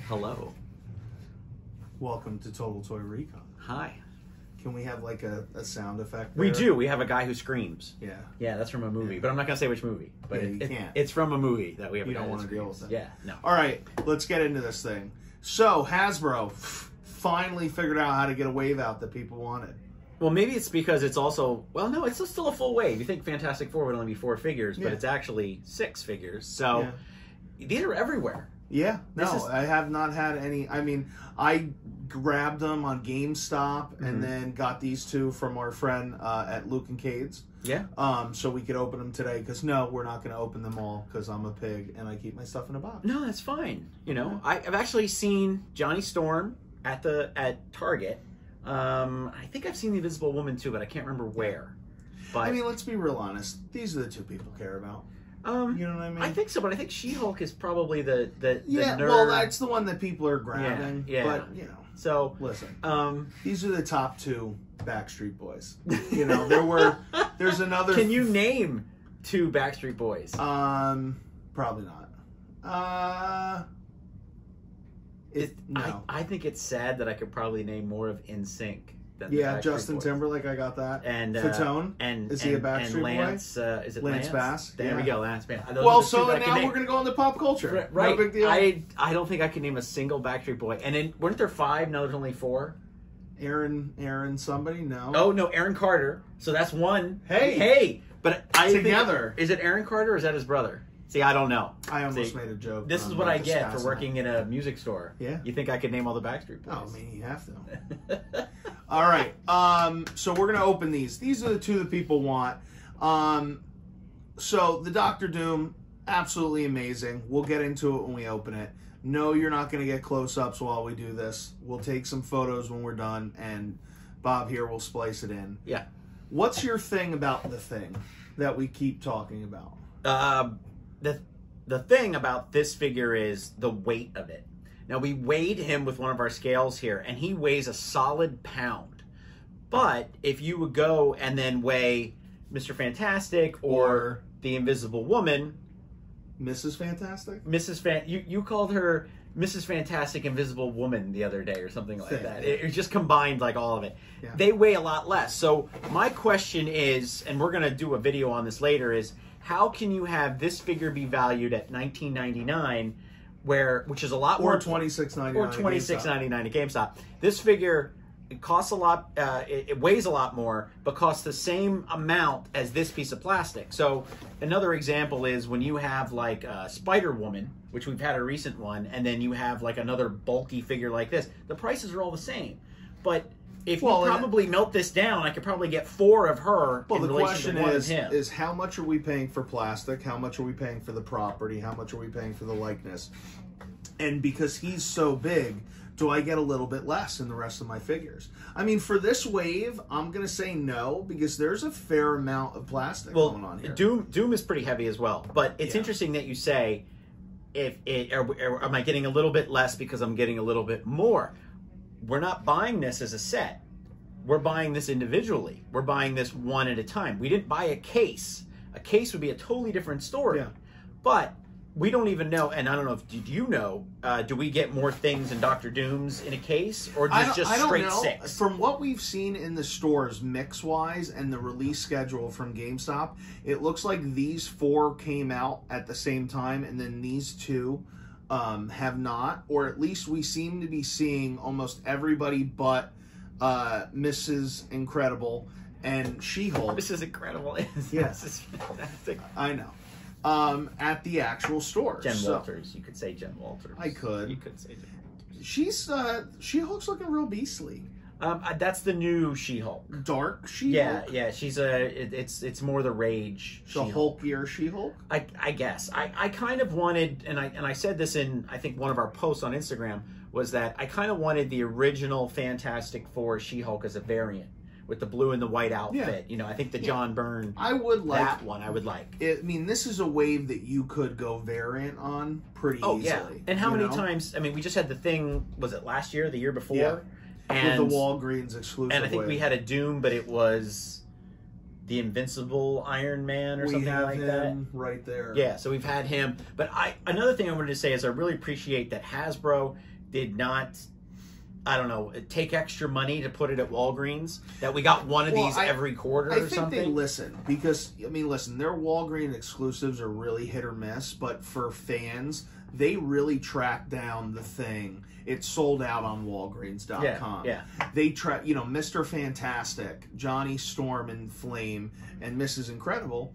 Hello. Welcome to Total Toy Recon. Hi. Can we have like a sound effect there? We do. We have a guy who screams. Yeah. Yeah, that's from a movie, but I'm not going to say which movie. But Yeah, you can't. It's from a movie that we have. You don't want to deal with it. Yeah, no. All right, let's get into this thing. So, Hasbro finally figured out how to get a wave out that people wanted. Well, maybe it's because it's also... Well, no, it's still a full wave. You think Fantastic Four would only be 4 figures, but it's actually 6 figures. So, these are everywhere. Yeah, no, I have not had any. I mean, I grabbed them on GameStop and then got these two from our friend at Luke and Cade's. Yeah. So we could open them today because no, we're not going to open them all because I'm a pig and I keep my stuff in a box. No, that's fine. You know, I've actually seen Johnny Storm at Target. I think I've seen the Invisible Woman too, but I can't remember where. But I mean, let's be real honest. These are the two people care about. You know what I mean? I think so, but I think She-Hulk is probably the yeah. nerd. Well, that's the one that people are grabbing. Yeah. But you know, so listen. These are the top 2 Backstreet Boys. You know, there's another. Can you name 2 Backstreet Boys? Probably not. No. I think it's sad that I could probably name more of NSYNC. Yeah, Justin Timberlake, I got that. And Fatone, is he a Backstreet Lance, Boy? Is it Lance Bass? There we go, Lance Bass. Well, so now we're gonna go into pop culture. Right. No big deal. I don't think I can name a single Backstreet Boy. And then weren't there 5? Now there's only 4. Aaron, somebody? No. Oh no, Aaron Carter. So that's 1. Hey. But together. Is it Aaron Carter or is that his brother? See, I don't know. I almost made a joke. This is what I get for working in a music store. Yeah. You think I could name all the Backstreet Boys? Oh, I mean, you have to. All right. So we're going to open these. These are the 2 that people want. So the Doctor Doom, absolutely amazing. We'll get into it when we open it. No, you're not going to get close-ups while we do this. We'll take some photos when we're done, and Bob here will splice it in. Yeah. What's your thing about the thing that we keep talking about? The thing about this figure is the weight of it. Now, we weighed him with one of our scales here, and he weighs a solid pound. But if you would go and then weigh Mr. Fantastic or the Invisible Woman... Mrs. Fantastic? You called her Mrs. Fantastic Invisible Woman the other day or something like that. It just combined like all of it. Yeah. They weigh a lot less. So my question is, and we're going to do a video on this later, is how can you have this figure be valued at $19.99, which is a lot more, or $26.99, or $26.99 at GameStop? This figure, it costs a lot. It weighs a lot more, but costs the same amount as this piece of plastic. So another example is when you have like Spider Woman, which we've had a recent one, and then you have like another bulky figure like this. The prices are all the same, but if you probably melt this down, I could probably get 4 of her. Well, in the relation question to one of him. is how much are we paying for plastic? How much are we paying for the property? How much are we paying for the likeness? And because he's so big, do I get a little bit less in the rest of my figures? I mean, for this wave, I'm going to say no, because there's a fair amount of plastic going on here. Doom is pretty heavy as well. But it's interesting that you say, am I getting a little bit less because I'm getting a little bit more? We're not buying this as a set. We're buying this individually. We're buying this one at a time. We didn't buy a case. A case would be a totally different story. Yeah. But we don't even know, and I don't know, did you know, do we get more things in Dr. Doom's in a case, or just straight 6? From what we've seen in the stores mix-wise and the release schedule from GameStop, it looks like these 4 came out at the same time, and then these 2 have not, or at least we seem to be seeing almost everybody but Mrs. Incredible and She-Hulk. Mrs. Incredible. Yes. This is fantastic. I know. At the actual store. Jen Walters. You could say Jen Walters. I could. You could say Jen Walters. She-Hulk's looking real beastly. That's the new She-Hulk. Dark She-Hulk? Yeah. She's it's more the rage She-Hulk. The hulkier She-Hulk? I guess. I kind of wanted, and I said this in, I think, one of our posts on Instagram, was that I kind of wanted the original Fantastic Four She-Hulk as a variant, with the blue and the white outfit. You know, I think the John Byrne, I would like that one. I would like. I mean, this is a wave that you could go variant on pretty easily. Yeah. And how many times? I mean, we just had the thing. Was it last year? The year before? Yeah. And with the Walgreens exclusive. And I think we had a Doom, but it was the Invincible Iron Man or something like that. Right there. Yeah. So we've had him. But another thing I wanted to say is I really appreciate that Hasbro did not, I don't know, take extra money to put it at Walgreens, that we got one of these every quarter or something. I think they listen, because, I mean, listen, their Walgreens exclusives are really hit or miss, but for fans, they really track down the thing. It's sold out on Walgreens.com. Yeah. They track, you know, Mr. Fantastic, Johnny Storm and Flame, and Mrs. Incredible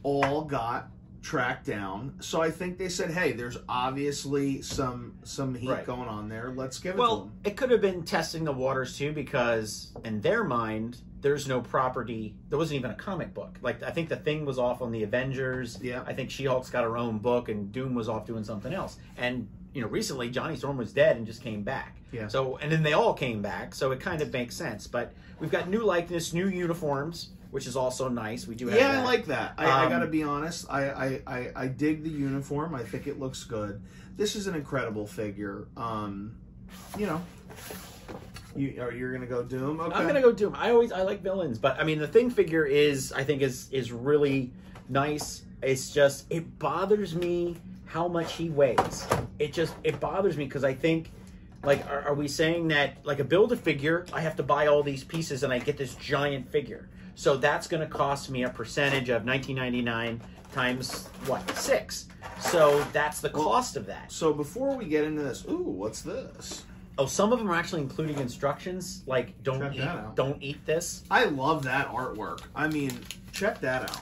all got tracked down. So I think they said, hey, there's obviously some heat going on there. Let's give it to them. It could have been testing the waters too, because in their mind, there's no property. There wasn't even a comic book. Like, I think the Thing was off on the Avengers. Yeah. I think She-Hulk's got her own book, and Doom was off doing something else. And, you know, recently Johnny Storm was dead and just came back. Yeah. So, and then they all came back, so it kind of makes sense. But we've got new likeness, new uniforms, which is also nice. We do have that. I like that. I gotta be honest. I dig the uniform. I think it looks good. This is an incredible figure. You know, you're gonna go Doom. Okay. I'm gonna go Doom. I like villains, but I mean the Thing figure is really nice. It's just, it bothers me how much he weighs. It bothers me, because I think, like, are we saying that, like, a Build-A-Figure, I have to buy all these pieces and I get this giant figure? So that's going to cost me a percentage of $19.99 times, what, 6. So that's the cost of that. So before we get into this, ooh, what's this? Oh, some of them are actually including instructions, like, don't eat this. I love that artwork. I mean, check that out.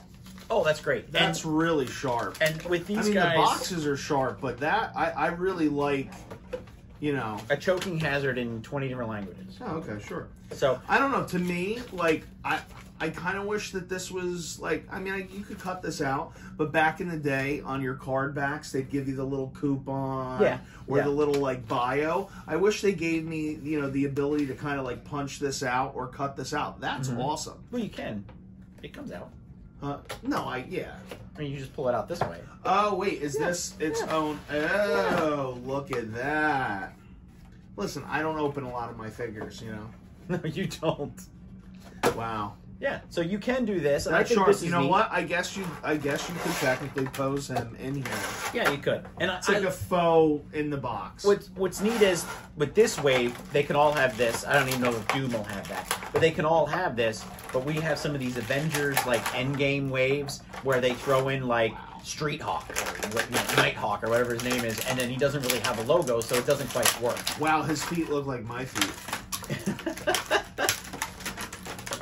Oh, that's great. That's really sharp. And with these guys, guys, the boxes are sharp, but that, I really like, you know. A choking hazard in 20 different languages. Oh, okay, sure. So, I don't know, to me, like, I kind of wish that this was, like, I mean, you could cut this out, but back in the day, on your card backs, they'd give you the little coupon or the little, like, bio. I wish they gave me, you know, the ability to kind of, like, punch this out or cut this out. That's awesome. Well, you can. It comes out. No, I mean, you just pull it out this way. Oh, wait, is this its own? Oh, look at that. Listen, I don't open a lot of my figures, you know. No, you don't. Wow. Yeah, so you can do this. And that's I think sharp. this is you know neat. what? I guess you could technically pose him in here. Yeah, you could. And it's like a faux in the box. What's neat is with this wave, they can all have this. I don't even know if Doom will have that, but they can all have this. But we have some of these Avengers like Endgame waves where they throw in like Street Hawk or Night Hawk or whatever his name is, and then he doesn't really have a logo, so it doesn't quite work. Wow, his feet look like my feet.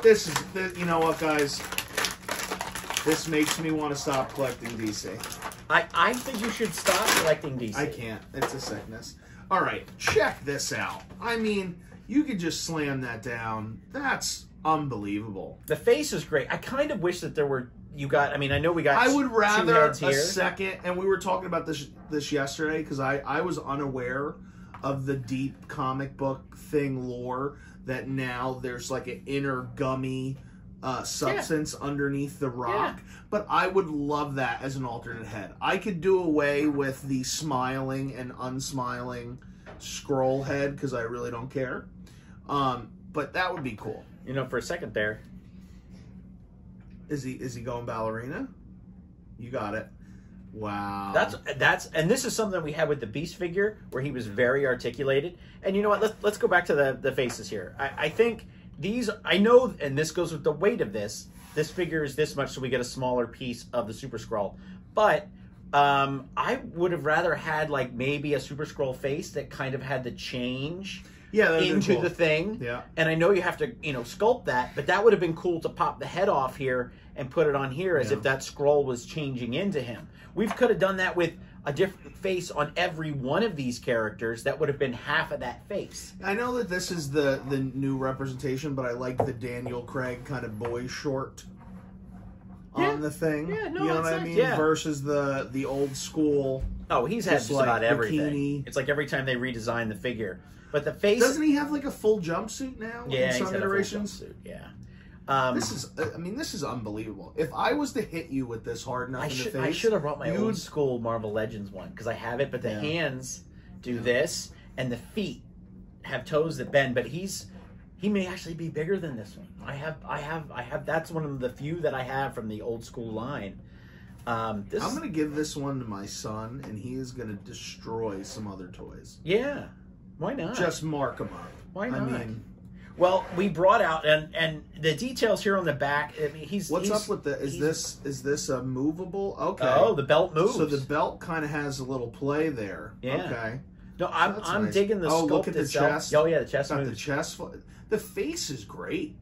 This is, you know what, guys? This makes me want to stop collecting DC. I think you should stop collecting DC. I can't. It's a sickness. All right, check this out. I mean, you could just slam that down. That's unbelievable. The face is great. I kind of wish that there were. I mean, I know we got. I would rather two heads here. A second, and we were talking about this yesterday because I was unaware of the deep comic book Thing lore. That now there's like an inner gummy substance underneath the rock. Yeah. But I would love that as an alternate head. I could do away with the smiling and unsmiling scroll head because I really don't care. But that would be cool. You know, for a second there. Is he going ballerina? You got it. Wow. That's and this is something we had with the Beast figure where he was very articulated. And you know what? Let's go back to the faces here. I think these, I know, and this goes with the weight of this. This figure is this much, so we get a smaller piece of the Super Skrull. But I would have rather had like maybe a Super Skrull face that kind of had the change into cool. the Thing. Yeah. And I know you have to, sculpt that, but that would have been cool to pop the head off here and put it on here as if that Skrull was changing into him. We could have done that with a different face on every one of these characters. That would have been half of that face. I know that this is the new representation, but I like the Daniel Craig kind of boy short on the Thing. Yeah, no, you know what I mean? Yeah. Versus the old school. Oh, he's had just about everything. Bikini. It's like every time they redesign the figure. But the face... Doesn't he have like a full jumpsuit now? Yeah, in some iterations? A full jumpsuit, yeah. This is unbelievable. If I was to hit you with this hard enough in the face... I should have brought my old school Marvel Legends one, because I have it, but the hands do this, and the feet have toes that bend, but he may actually be bigger than this one. I have that's one of the few that I have from the old school line. I'm going to give this one to my son, and he is going to destroy some other toys. Yeah. Why not? Just mark them up. Why not? I mean, well, we brought out and the details here on the back. I mean, what's up with the? Is this a movable? Okay. Oh, the belt moves. So the belt kind of has a little play there. Yeah. Okay. No, I'm nice. digging the sculpt look at the itself. chest. Oh yeah, the chest. Got moves. the chest. The face is great.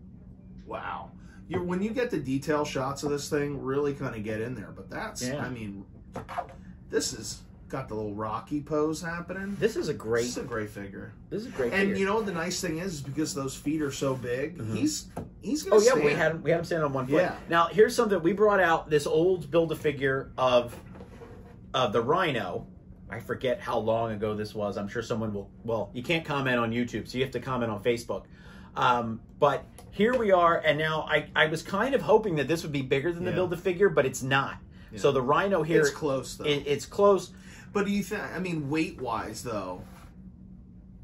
Wow. When you get the detail shots of this thing, really kind of get in there. But that's, Yeah. I mean, this is got the little Rocky pose happening. This is a great. This is a great figure. This is a great. And figure. you know what the nice thing is because those feet are so big, he's gonna. Oh yeah, stand. we had him stand on one foot. Yeah. Now here's something we brought out. This old Build-A-Figure of the Rhino. I forget how long ago this was. I'm sure someone will. Well, you can't comment on YouTube, so you have to comment on Facebook. But here we are, and now I was kind of hoping that this would be bigger than the Build-A-Figure, but it's not. Yeah. So the Rhino here, it's close though. It's close. But do you think? I mean, weight wise though.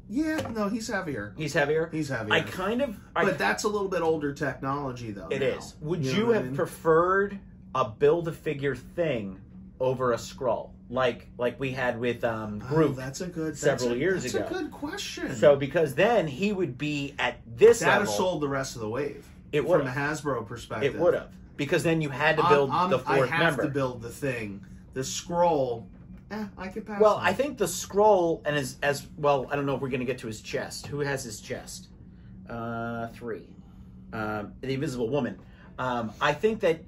Yeah, no, he's heavier. He's heavier. He's heavier. I kind of. But that's a little bit older technology though. It is. Would you you have preferred a Build-A-Figure thing over a Skrull? Like we had with Groot that's a good several years ago. That's a good question. So because then he would be at this That'd level. have sold the rest of the wave. It would from a Hasbro perspective. It would have because then you had to build the fourth I have member. to build the thing. The Skrull, I could pass. Well, on. I think the Skrull and as well. I don't know if we're going to get to his chest. Who has his chest? 3. The Invisible Woman. I think that.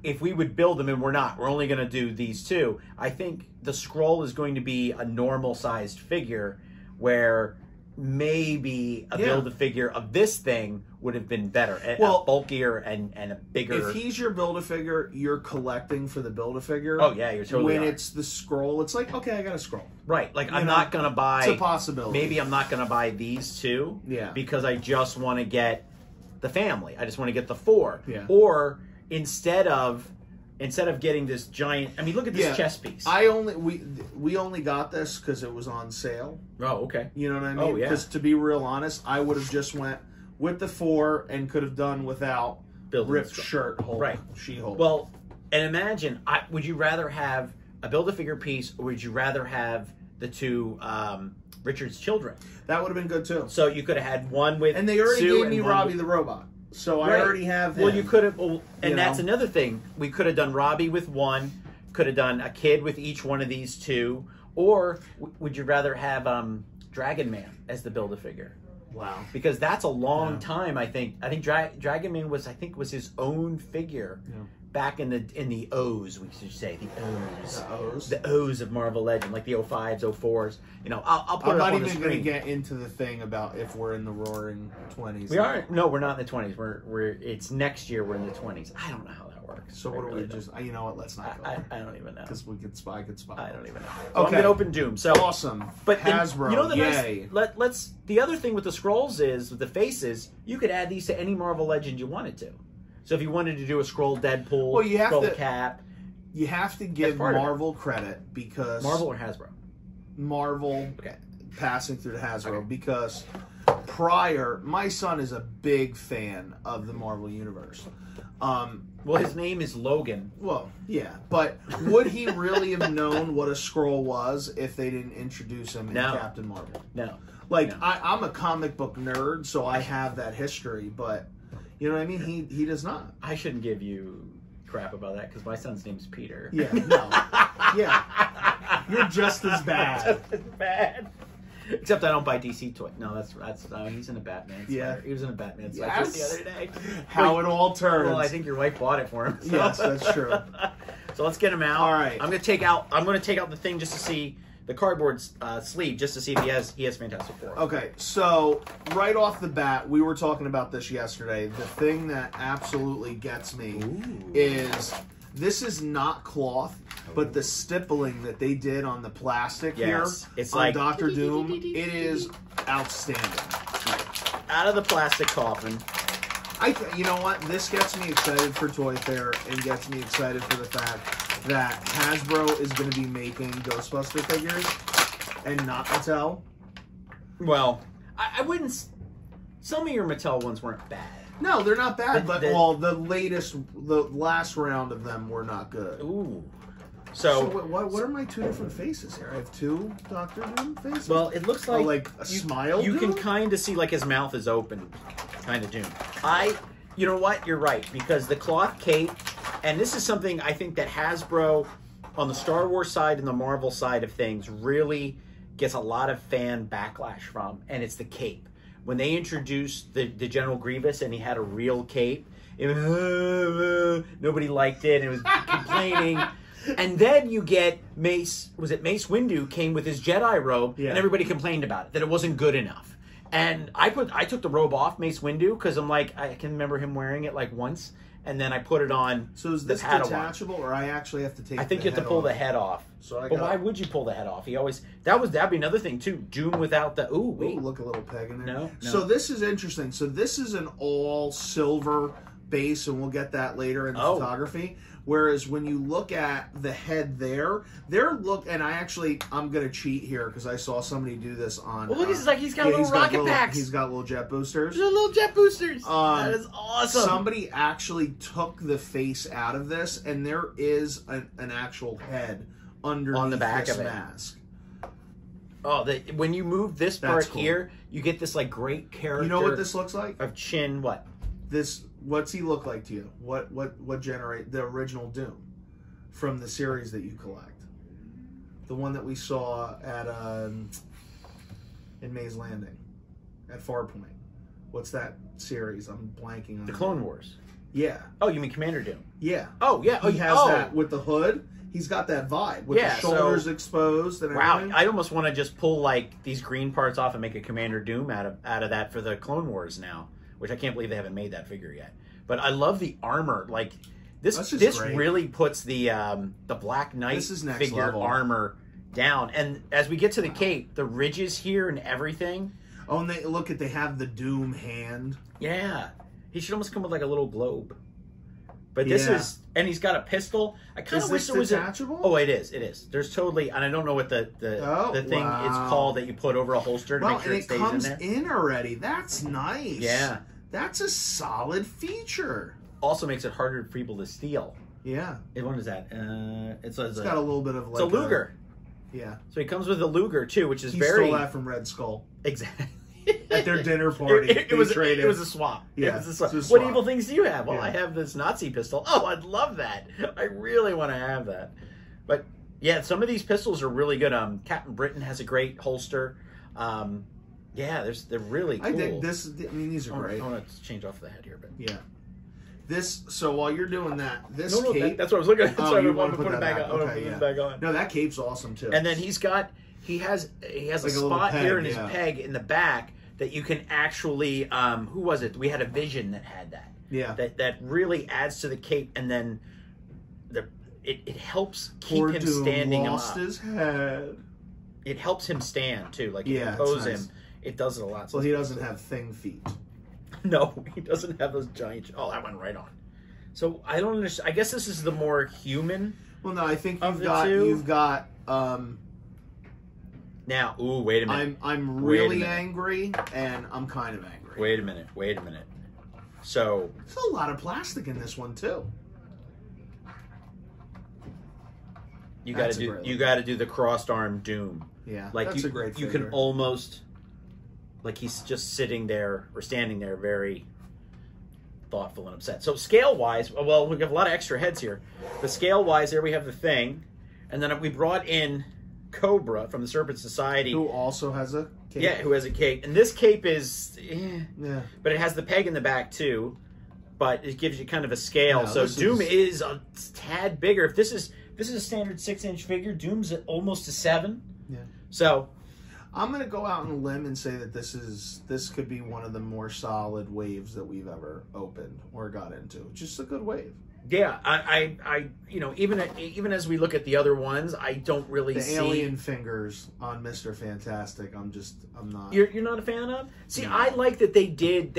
If we would build them, and we're not, we're only going to do these two. I think the Skrull is going to be a normal-sized figure, where maybe a Build-A-Figure of this thing would have been better, a bulkier and a bigger. If he's your Build-A-Figure, you're collecting for the Build-A-Figure. Oh yeah, you're totally. When it's the Skrull, it's like okay, I got a Skrull. Right, like I'm not going to buy. It's a possibility. Maybe I'm not going to buy these two. Yeah. Because I just want to get the family. I just want to get the 4. Yeah. Or instead of getting this giant, I mean, look at this chess piece. We only got this because it was on sale. Oh, okay. You know what I mean? Oh, yeah. Because to be real honest, I would have just went with the 4 and could have done without Building ripped the shirt Hulk, right. She-Hulk. Well, and imagine, would you rather have a Build-A-Figure piece, or would you rather have the two Richard's children? That would have been good too. So you could have had one with and they already Sue gave me Robbie the robot. So I already have him. Well, you could have, and that's another thing. We could have done Robbie with one, could have done a kid with each one of these two, or would you rather have Dragon Man as the Build-A-Figure? Wow. Because that's a long time, I think. I think Dragon Man was his own figure back in the O's, we should say. The O's. The O's? The O's of Marvel Legend, like the 05s, 04s. You know, I'll put it up on the screen. I'm not even going to get into the thing about if we're in the roaring 20s. We aren't. No, we're not in the 20s. It's next year we're in the 20s. I don't know how that works. So what do we just... You know what? Let's not go. I don't even know. Because we could spy. I don't even know. Okay. So I'm going to open Doom. So awesome. But Hasbro, you know the yay. Let's... The other thing with the scrolls is, with the faces, you could add these to any Marvel Legend you wanted to. So if you wanted to do a Skrull Deadpool, well, you have Skrull to, Cap... You have to give Marvel credit because... Marvel or Hasbro? Marvel, okay. Passing through to Hasbro, because prior, my son is a big fan of the Marvel Universe. Well, his name is Logan. Well, yeah, but would he really have known what a Skrull was if they didn't introduce him in Captain Marvel? No. Like, I'm a comic book nerd, so I have that history, but... You know what I mean? He does not. I shouldn't give you crap about that because my son's name's Peter. Yeah, no. Yeah. You're just as bad. Just as bad. Except I don't buy DC toy. No, that's he's in a Batman sweater. Yeah. He was in a Batman sweater the other day. How it all turns. Well, I think your wife bought it for him. So. Yes, that's true. So let's get him out. All right. I'm going to take out the thing just to see the cardboard sleeve, just to see if he has Fantastic Four. Okay, so right off the bat, we were talking about this yesterday. The thing that absolutely gets me is this is not cloth, but the stippling that they did on the plastic here it's on like Doctor Doom, it is outstanding. Out of the plastic coffin. You know what? This gets me excited for Toy Fair and gets me excited for the fact that Hasbro is going to be making Ghostbuster figures and not Mattel. Well, I wouldn't... Some of your Mattel ones weren't bad. No, they're not bad, but the last round of them were not good. Ooh. So what are my two different faces here? I have two Doctor Doom faces? Well, it looks like a smile You Doom? can kind of see like his mouth is open, kind of Doom. You know what? You're right, because the cloth cape, and this is something I think that Hasbro, on the Star Wars side and the Marvel side of things, really gets a lot of fan backlash from, and it's the cape. When they introduced the General Grievous and he had a real cape, it was, nobody liked it, and it was complaining. And then you get Mace Windu came with his Jedi robe, and everybody complained about it, that it wasn't good enough. And I took the robe off Mace Windu because I'm like, I can remember him wearing it like once, and then I put it on. So is this detachable, or I actually have to take? I think you have to pull the head off. But why would you pull the head off? That'd be another thing too. Doom without the look a little peg in there. No. So this is interesting. So this is an all silver base, and we'll get that later in the photography. Whereas when you look at the head there, and I'm gonna cheat here because I saw somebody do this on. Well, look, it's like he's got little rocket packs. He's got little jet boosters. There's little jet boosters. That is awesome. Somebody actually took the face out of this, and there is an actual head underneath on the back this of it. mask. Oh, when you move this part here, you get this like great character. You know what this looks like? Of Chin, what? What's he look like to you? What generate the original Doom from the series that you collect? The one that we saw at in Maze Landing at Farpoint. What's that series? I'm blanking on the Clone Wars. Yeah. Oh, you mean Commander Doom? Yeah. Oh, yeah. He has that with the hood. He's got that vibe with the shoulders exposed and everything. Wow, I almost want to just pull like these green parts off and make a Commander Doom out of that for the Clone Wars now, which I can't believe they haven't made that figure yet. But I love the armor. Like this really puts the Black Knight figure level armor down. And as we get to the cape, the ridges here and everything. Oh, and they have the Doom hand. Yeah, he should almost come with like a little globe. But this is, and he's got a pistol. I kind of wish it was detachable. Oh, it is. It is. There's totally, and I don't know what the thing is called that you put over a holster to make sure it stays in there. And it comes in already. That's nice. Yeah, that's a solid feature. Also makes it harder for people to steal. Yeah. What is that? It's got a little bit of like it's a Luger. Yeah. So he comes with a Luger too, which is he stole that from Red Skull. Exactly. At their dinner party. It was a swap. Yeah, it was a swap. What evil things do you have? Well, I have this Nazi pistol. Oh, I'd love that. I really want to have that. But yeah, some of these pistols are really good. Captain Britain has a great holster. Yeah, they're really cool. I think this. I mean, these are great. I want to change off the head here, but yeah. So while you're doing that, cape. That's what I was looking at. Oh, you want to put it back on? Okay, yeah. Back on. No, that cape's awesome too. And then he has a spot here in his peg in the back that you can actually who was it? We had a Vision that had that. Yeah. That really adds to the cape, and then it helps keep him standing him up. His head. It helps him stand too. Like if you pose him, it does it a lot. Well, he doesn't have thing feet. No, he doesn't have those giant. Oh, that went right on. So I don't understand. I guess this is the more human. Well, no, I think you've got. Now, wait a minute. I'm really angry, and I'm kind of angry. Wait a minute. So there's a lot of plastic in this one too. You got to do the crossed arm Doom. Yeah, like that's a great figure. You can almost, like he's just sitting there or standing there, very thoughtful and upset. So scale wise, well, we have a lot of extra heads here. The scale wise, there we have the Thing, and then we brought in Cobra from the Serpent Society, who also has a cape. Yeah, who has a cape, and this cape is but it has the peg in the back too, but it gives you kind of a scale. So Doom is a tad bigger. If this is a standard 6-inch figure, Doom's almost a 7. Yeah. So I'm gonna go out on a limb and say that this could be one of the more solid waves that we've ever opened or got into. Just a good wave. Yeah, I even as we look at the other ones, I don't really see the alien fingers on Mr. Fantastic. I'm not. You're not a fan of? See, I like that they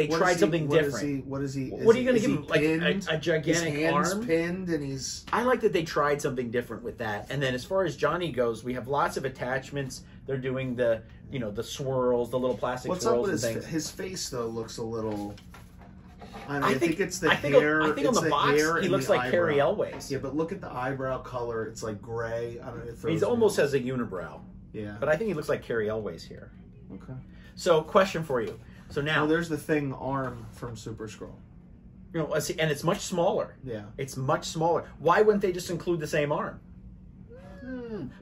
tried something different. What is he? What are you going to give him? Like a gigantic his hands arm pinned, and he's. I like that they tried something different with that. And then as far as Johnny goes, we have lots of attachments. They're doing the swirls, the little plastic swirls and things. His face though looks a little. I think it's the hair. I think on the box he looks like Carrie Elways. Yeah, but look at the eyebrow color. It's like gray. I don't know. He almost has a unibrow. Yeah. But I think he looks like Carrie Elways here. Okay. So, question for you. So now, there's the Thing arm from Super Skrull. You know, and it's much smaller. Yeah. It's much smaller. Why wouldn't they just include the same arm?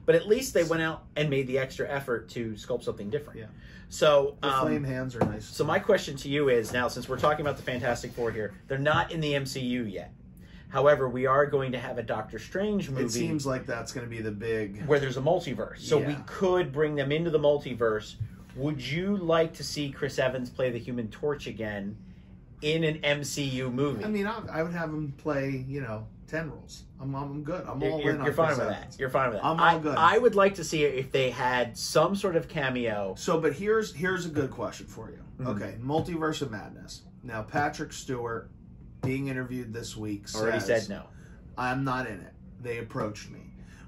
But at least they went out and made the extra effort to sculpt something different. Yeah. So the flame hands are nice. So my question to you is now, since we're talking about the Fantastic Four here, they're not in the MCU yet. However, we are going to have a Doctor Strange movie. It seems like that's going to be the big... Where there's a multiverse. So we could bring them into the multiverse. Would you like to see Chris Evans play the Human Torch again in an MCU movie? I mean, I would have him play, 10 roles. I'm good. I'm all in on You're fine Chris with Evans. that. You're fine with that. I'm all good. I would like to see it if they had some sort of cameo. So, but here's a good question for you. Okay, Multiverse of Madness. Now, Patrick Stewart, being interviewed this week, already said no. I'm not in it. They approached me,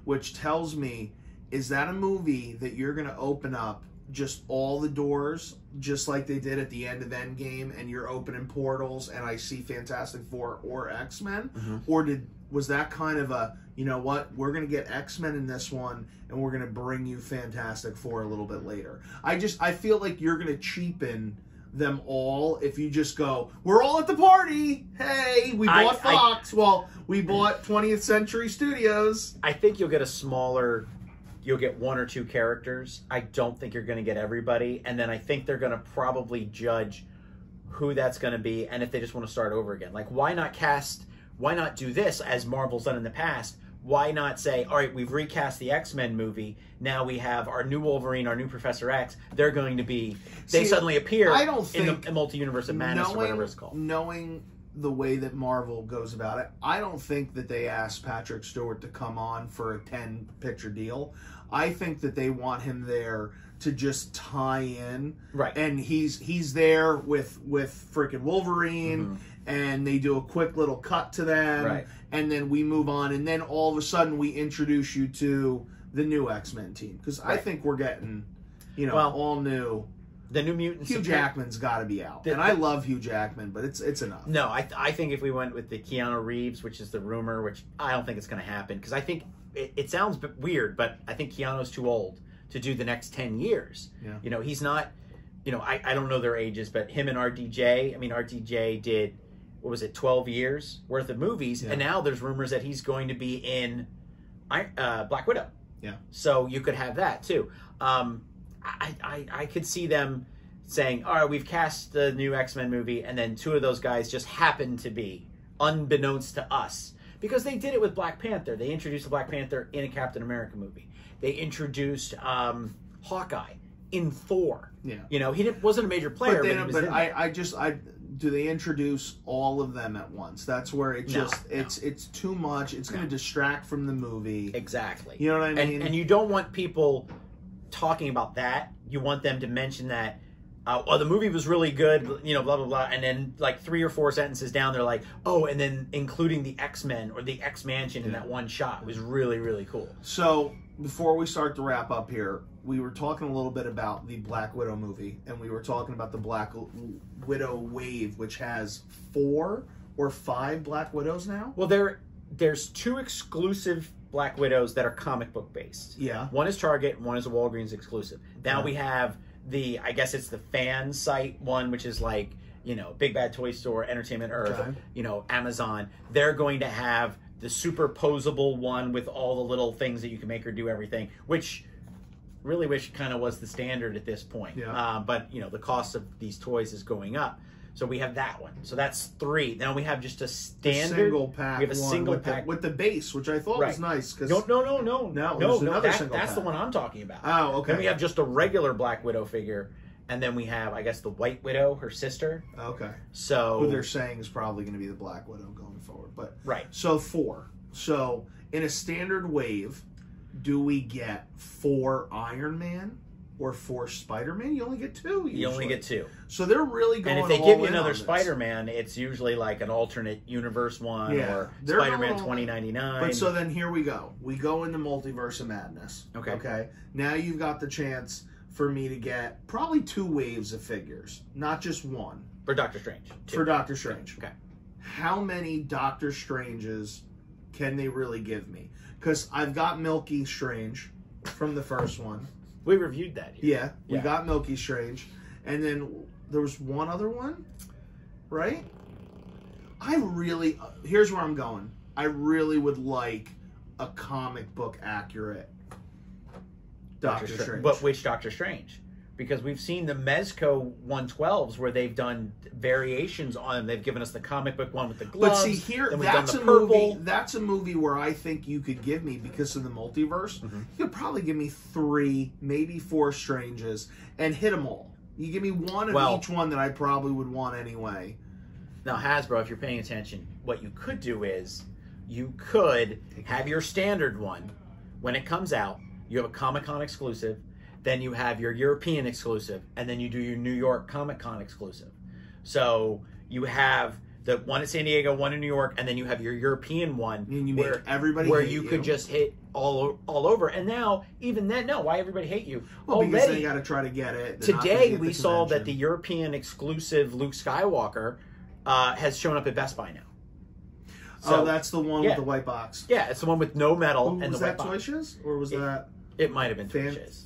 which tells me, is that a movie that you're going to open up just all the doors, just like they did at the end of Endgame, and you're opening portals, and I see Fantastic Four or X-Men? Or was that kind of a, you know what, we're going to get X-Men in this one, and we're going to bring you Fantastic Four a little bit later? I feel like you're going to cheapen them all if you just go, we're all at the party, hey, we bought Fox, we bought 20th Century Studios. I think you'll get a smaller... You'll get one or two characters. I don't think you're going to get everybody. And then I think they're going to probably judge who that's going to be and if they just want to start over again. Like, why not do this as Marvel's done in the past? Why not say, all right, we've recast the X-Men movie. Now we have our new Wolverine, our new Professor X. They're going to be... They suddenly appear in the multi-universe of madness or whatever it's called. Knowing the way that Marvel goes about it, I don't think that they asked Patrick Stewart to come on for a 10-picture deal. I think that they want him there to just tie in. Right. And he's there with freaking Wolverine, and they do a quick little cut to them. Right. And then we move on, and then all of a sudden we introduce you to the new X-Men team. Because I think we're getting, all new. The New Mutants. Hugh Jackman's got to be out. And I love Hugh Jackman, but it's enough. No, I think if we went with the Keanu Reeves, which is the rumor, which I don't think it's going to happen, because I think it sounds weird, but I think Keanu's too old to do the next 10 years. Yeah. He's not, I don't know their ages, but him and RDJ did, 12 years worth of movies, and now there's rumors that he's going to be in Black Widow. Yeah. So you could have that, too. I could see them saying, all right, we've cast the new X-Men movie, and then two of those guys just happen to be, unbeknownst to us. Because they did it with Black Panther. They introduced the Black Panther in a Captain America movie. They introduced Hawkeye in Thor. Yeah. He wasn't a major player, do they introduce all of them at once? That's where it's too much. It's going to distract from the movie. Exactly. You know what I mean? And you don't want people talking about that. You want them to mention that, the movie was really good, blah, blah, blah. And then like 3 or 4 sentences down, they're like, oh, and then including the X-Men or the X-Mansion in that one shot was really, really cool. So before we start to wrap up here, we were talking a little bit about the Black Widow movie, and we were talking about the Black Widow wave, which has 4 or 5 Black Widows now. Well, there's 2 exclusive Black Widows that are comic book based. Yeah. One is Target, one is a Walgreens exclusive. Now we have I guess it's the fan site one, which is like, Big Bad Toy Store, Entertainment Earth, Amazon. They're going to have the superposable one with all the little things that you can make her do everything, which really wish kind of was the standard at this point. Yeah. But, the cost of these toys is going up. So we have that one. So that's 3. Now we have just a standard single pack. We have a single pack with the base, which I thought was nice. Cause no. That's the one I'm talking about. Oh, okay. Then we have just a regular Black Widow figure, and then we have, I guess, the White Widow, her sister. Okay. So who they're saying is probably going to be the Black Widow going forward, but right. So 4. So in a standard wave, do we get 4 Iron Man? Or 4 Spider-Man? You only get 2 usually. You only get 2. So they're really going all in. And if they give you another Spider-Man, it's usually like an alternate universe one or Spider-Man 2099. But so then here we go. We go into Multiverse of Madness. Okay. Now you've got the chance for me to get probably 2 waves of figures, not just 1. For Doctor Strange. For Doctor Strange. Okay. How many Doctor Stranges can they really give me? Because I've got Milky Strange from the first one. We reviewed that here. Yeah, we got Milky Strange. And then there was one other one, right? Here's where I'm going. I really would like a comic book accurate Doctor Strange. But which Doctor Strange? Because we've seen the Mezco 112s where they've done variations on them. They've given us the comic book one with the gloves. But see, here, that's a movie where I think you could give me, because of the multiverse, you could probably give me 3, maybe 4 Stranges and hit them all. You give me one of each one that I probably would want anyway. Now, Hasbro, if you're paying attention, what you could do is you could have your standard one. When it comes out, you have a Comic-Con exclusive. Then you have your European exclusive, and then you do your New York Comic-Con exclusive. So you have the one at San Diego, one in New York, and then you have your European one and you where everybody where you could just hit all over. And now, even then, no, why everybody hate you? Well, because they got to try to get it. Today we saw that the European exclusive Luke Skywalker has shown up at Best Buy now. So that's the one with the white box. Yeah, it's the one with no metal and the white box. Was that Toy Shiz? Or was that... It might have been Toy Shiz.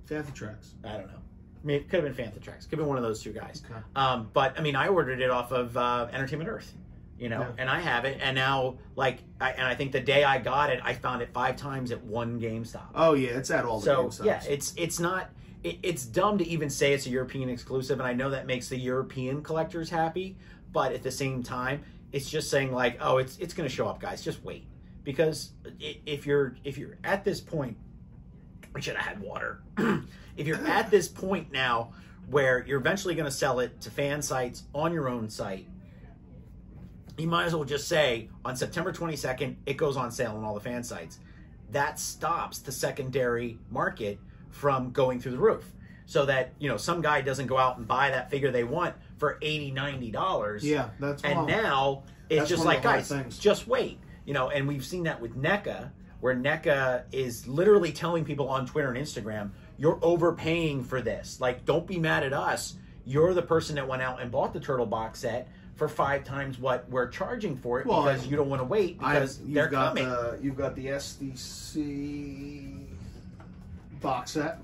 Fantha Tracks. I don't know. I mean, it could have been Fantha Tracks. Could have been one of those two guys. Okay. But, I mean, I ordered it off of Entertainment Earth, and I have it. And now, I think the day I got it, I found it 5 times at one GameStop. Oh, yeah, it's at all the GameStops. So, yeah, it's not... It's dumb to even say it's a European exclusive, and I know that makes the European collectors happy, but at the same time, it's just saying like, oh, it's going to show up, guys. Just wait, because if you're at this point, I should have had water. If you're at this point now where you're eventually going to sell it to fan sites on your own site, you might as well just say on September 22nd it goes on sale on all the fan sites. That stops the secondary market from going through the roof, so that some guy doesn't go out and buy that figure they want for $80-$90. Yeah, that's and now it's just like, guys, just wait. And we've seen that with NECA, where NECA is literally telling people on Twitter and Instagram, you're overpaying for this. Like, don't be mad at us. You're the person that went out and bought the Turtle box set for 5 times what we're charging for it, because you don't want to wait because they're coming. You've got the SDC box set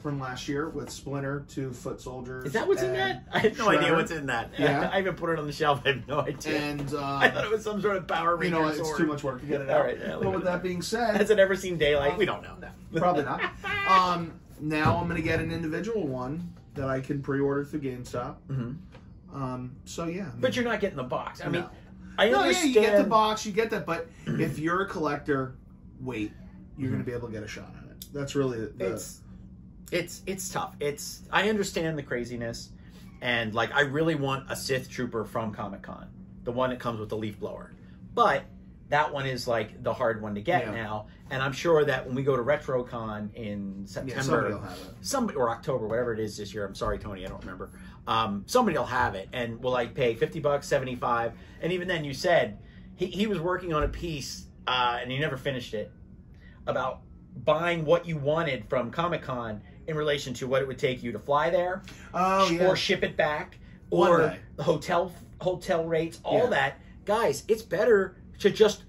from last year with Splinter, 2 Foot Soldiers. Is that what's in that? I have no idea what's in that. Yeah. I even put it on the shelf. I have no idea. And I thought it was some sort of Power Ranger sword. It's too much work to get it out. All right, but with that being said... Has it ever seen daylight? We don't know. Probably not. Now I'm going to get an individual one that I can pre-order through GameStop. So, yeah. But you're not getting the box. I mean, no. I understand... Yeah, you get the box, you get that, but if you're a collector, wait. You're going to be able to get a shot at it. That's really... It's tough. I understand the craziness, and I really want a Sith Trooper from Comic-Con, the one that comes with the leaf blower, but that one is the hard one to get now, and I'm sure that when we go to RetroCon in September, somebody will have it. Or October, whatever it is this year. I'm sorry, Tony, I don't remember. Somebody will have it, and will pay $50, $75, and even then, you said he was working on a piece, and he never finished it, about buying what you wanted from Comic-Con in relation to what it would take you to fly there, or ship it back, or hotel rates, all that. Guys, it's better to just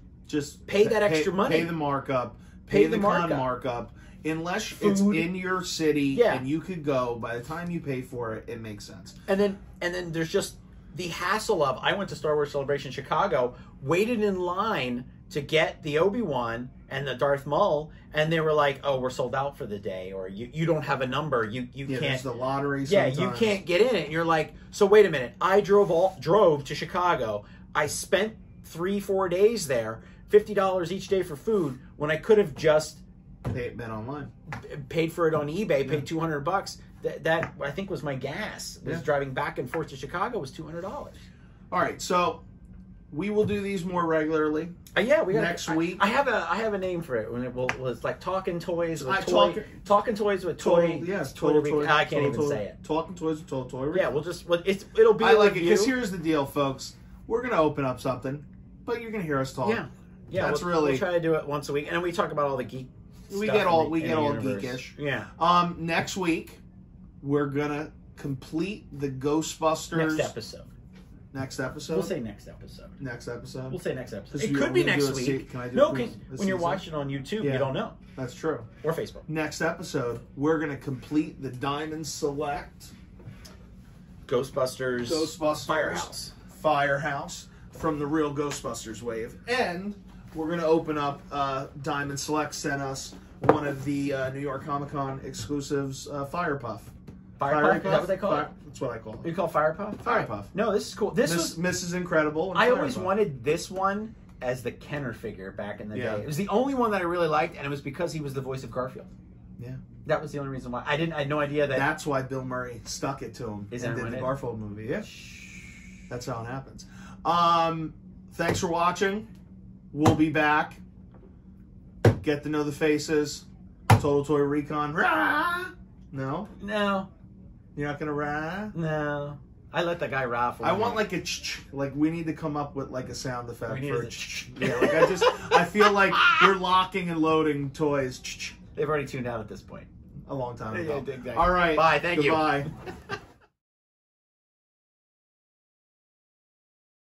pay that extra money. Pay the markup. Pay the markup. Unless it's in your city and you could go, by the time you pay for it, it makes sense. And then there's just the hassle of, I went to Star Wars Celebration Chicago, waited in line to get the Obi-Wan and the Darth Maul, and they were like, "Oh, we're sold out for the day," or "You don't have a number. You can't." There's the lottery. Sometimes. You can't get in it. And you're like, "So wait a minute. I drove to Chicago. I spent 3-4 days there, $50 each day for food, when I could have just been online, paid for it on eBay, paid $200. That I think was my gas. Was driving back and forth to Chicago was $200. All right, so. We will do these more regularly. We got next week. I have a name for it. When it's like Talking Toys with Talking Toys with Toy. Yes, Total Toy. I can't even say it. Talking Toys with Toy. Yeah, it'll be. I like it because here's the deal, folks. We're gonna open up something, but you're gonna hear us talk. Yeah. We'll try to do it once a week, and then we talk about all the geek. We get all geekish. Yeah. Next week we're gonna complete the Ghostbusters. Next episode. Next episode? We'll say next episode. Next episode? We'll say next episode. 'Cause It you could want me be to do next a week. can I do No, a because when you're season? watching on YouTube, Yeah. you don't know. That's true. Or Facebook. Next episode, we're going to complete the Diamond Select Ghostbusters. Firehouse from the real Ghostbusters wave. And we're going to open up Diamond Select sent us one of the New York Comic Con exclusives, Fire Puff. Fire Puff? Is that what they call it? That's what I call You it. call Fire Puff? Fire Puff. No, this is cool. This was Mrs. Incredible. And I Fire always Puff. wanted this one as the Kenner figure back in the Yeah. day. It was the only one that I really liked, and it was because he was the voice of Garfield. Yeah. That was the only reason why. I had no idea that. That's why Bill Murray stuck it to him Is and that did when the it- Garfield movie. Yeah. That's how it happens. Thanks for watching. We'll be back. Get to know the faces. Total Toy Recon. Rah! No? No, You're not going to rah? no. I let that guy raffle. I want like a like we need to come up with like a sound effect We need for a yeah, like I feel like we're locking and loading toys They've already tuned out at this point. a long time Yeah, ago. exactly. All right. Bye, thank you. Goodbye.